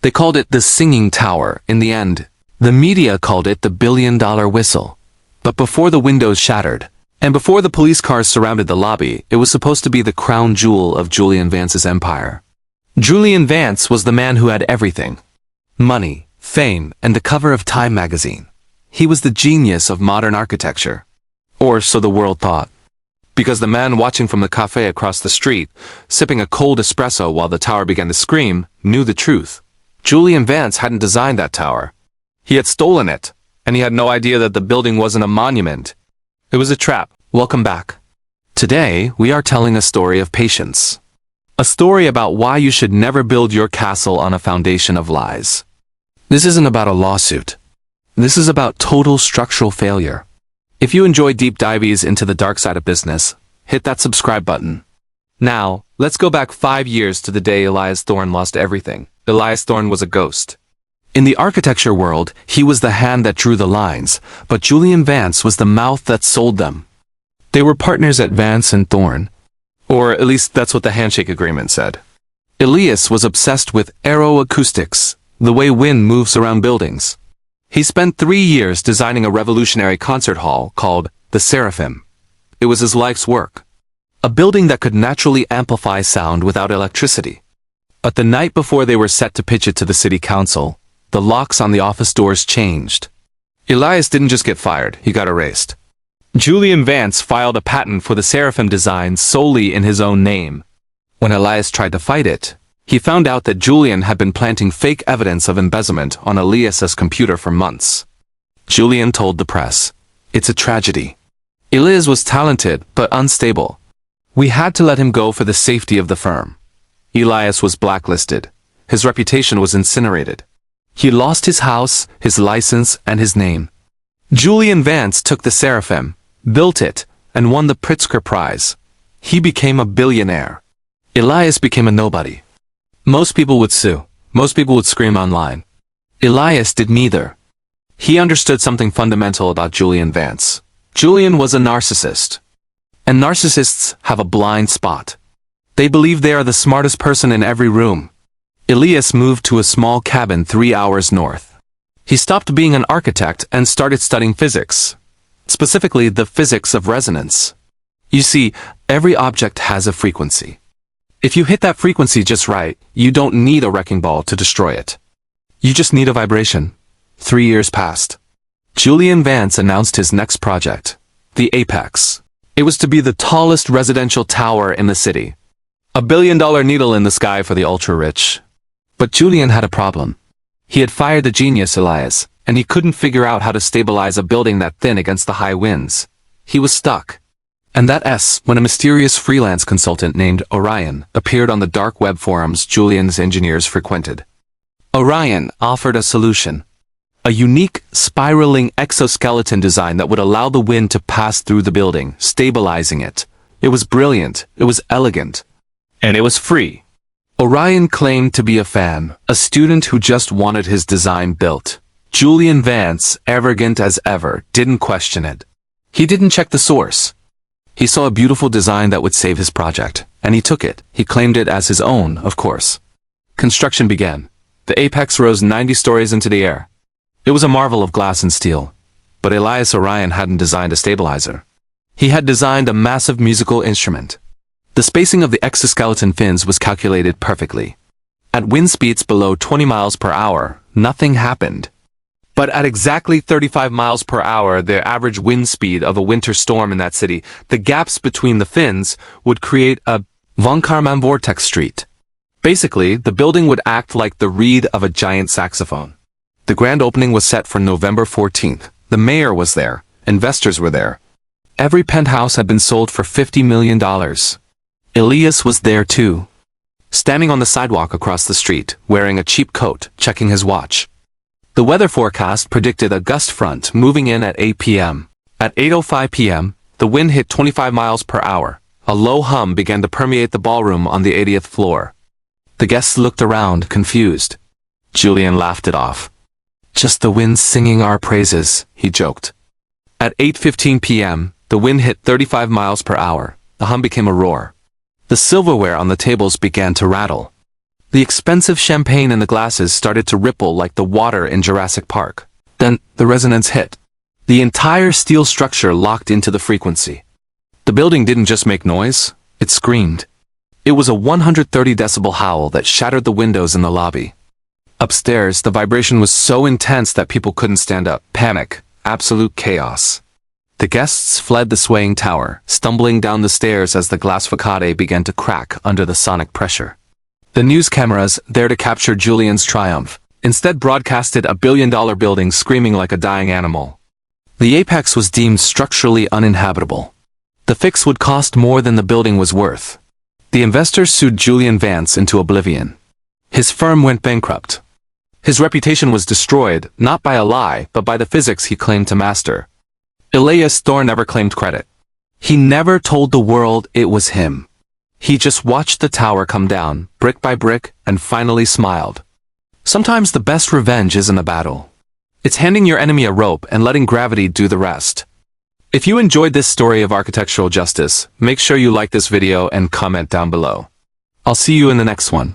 They called it the Singing Tower in the end. The media called it the $1 billion whistle. But before the windows shattered, and before the police cars surrounded the lobby, it was supposed to be the crown jewel of Julian Vance's empire. Julian Vance was the man who had everything. Money, fame, and the cover of Time magazine. He was the genius of modern architecture. Or so the world thought. Because the man watching from the cafe across the street, sipping a cold espresso while the tower began to scream, knew the truth. Julian Vance hadn't designed that tower. He had stolen it, and he had no idea that the building wasn't a monument. It was a trap. Welcome back. Today, we are telling a story of patience. A story about why you should never build your castle on a foundation of lies. This isn't about a lawsuit. This is about total structural failure. If you enjoy deep dives into the dark side of business, hit that subscribe button. Now, let's go back 5 years to the day Elias Thorne lost everything. Elias Thorne was a ghost. In the architecture world, he was the hand that drew the lines, but Julian Vance was the mouth that sold them. They were partners at Vance and Thorne. Or at least that's what the handshake agreement said. Elias was obsessed with aero-acoustics, the way wind moves around buildings. He spent 3 years designing a revolutionary concert hall called the Seraphim. It was his life's work. A building that could naturally amplify sound without electricity. But the night before they were set to pitch it to the city council, the locks on the office doors changed. Elias didn't just get fired, he got erased. Julian Vance filed a patent for the Seraphim design solely in his own name. When Elias tried to fight it, he found out that Julian had been planting fake evidence of embezzlement on Elias's computer for months. Julian told the press, "It's a tragedy. Elias was talented but unstable. We had to let him go for the safety of the firm." Elias was blacklisted. His reputation was incinerated. He lost his house, his license, and his name. Julian Vance took the Seraphim, built it, and won the Pritzker Prize. He became a billionaire. Elias became a nobody. Most people would sue. Most people would scream online. Elias did neither. He understood something fundamental about Julian Vance. Julian was a narcissist. And narcissists have a blind spot. They believe they are the smartest person in every room. Elias moved to a small cabin 3 hours north. He stopped being an architect and started studying physics. Specifically, the physics of resonance. You see, every object has a frequency. If you hit that frequency just right, you don't need a wrecking ball to destroy it. You just need a vibration. 3 years passed. Julian Vance announced his next project, the Apex. It was to be the tallest residential tower in the city. A $1 billion needle in the sky for the ultra-rich. But Julian had a problem. He had fired the genius Elias, and he couldn't figure out how to stabilize a building that thin against the high winds. He was stuck. And that S when a mysterious freelance consultant named Orion appeared on the dark web forums Julian's engineers frequented. Orion offered a solution. A unique, spiraling exoskeleton design that would allow the wind to pass through the building, stabilizing it. It was brilliant, it was elegant, and it was free. Orion claimed to be a fan, a student who just wanted his design built. Julian Vance, arrogant as ever, didn't question it. He didn't check the source. He saw a beautiful design that would save his project, and he took it. He claimed it as his own, of course. Construction began. The apex rose 90 stories into the air. It was a marvel of glass and steel. But Elias Orion hadn't designed a stabilizer. He had designed a massive musical instrument. The spacing of the exoskeleton fins was calculated perfectly. At wind speeds below 20 miles per hour, nothing happened. But at exactly 35 miles per hour, the average wind speed of a winter storm in that city, the gaps between the fins would create a von Karman vortex street. Basically, the building would act like the reed of a giant saxophone. The grand opening was set for November 14th. The mayor was there. Investors were there. Every penthouse had been sold for $50 million. Elias was there too. Standing on the sidewalk across the street, wearing a cheap coat, checking his watch. The weather forecast predicted a gust front moving in at 8 p.m. At 8:05 p.m., the wind hit 25 miles per hour. A low hum began to permeate the ballroom on the 80th floor. The guests looked around, confused. Julian laughed it off. "Just the wind singing our praises," he joked. At 8:15 p.m., the wind hit 35 miles per hour. The hum became a roar. The silverware on the tables began to rattle. The expensive champagne in the glasses started to ripple like the water in Jurassic Park. Then, the resonance hit. The entire steel structure locked into the frequency. The building didn't just make noise, it screamed. It was a 130 decibel howl that shattered the windows in the lobby. Upstairs, the vibration was so intense that people couldn't stand up. Panic. Absolute chaos. The guests fled the swaying tower, stumbling down the stairs as the glass facade began to crack under the sonic pressure. The news cameras, there to capture Julian's triumph, instead broadcasted a billion-dollar building screaming like a dying animal. The apex was deemed structurally uninhabitable. The fix would cost more than the building was worth. The investors sued Julian Vance into oblivion. His firm went bankrupt. His reputation was destroyed, not by a lie, but by the physics he claimed to master. Elias never claimed credit. He never told the world it was him. He just watched the tower come down, brick by brick, and finally smiled. Sometimes the best revenge isn't a battle. It's handing your enemy a rope and letting gravity do the rest. If you enjoyed this story of architectural justice, make sure you like this video and comment down below. I'll see you in the next one.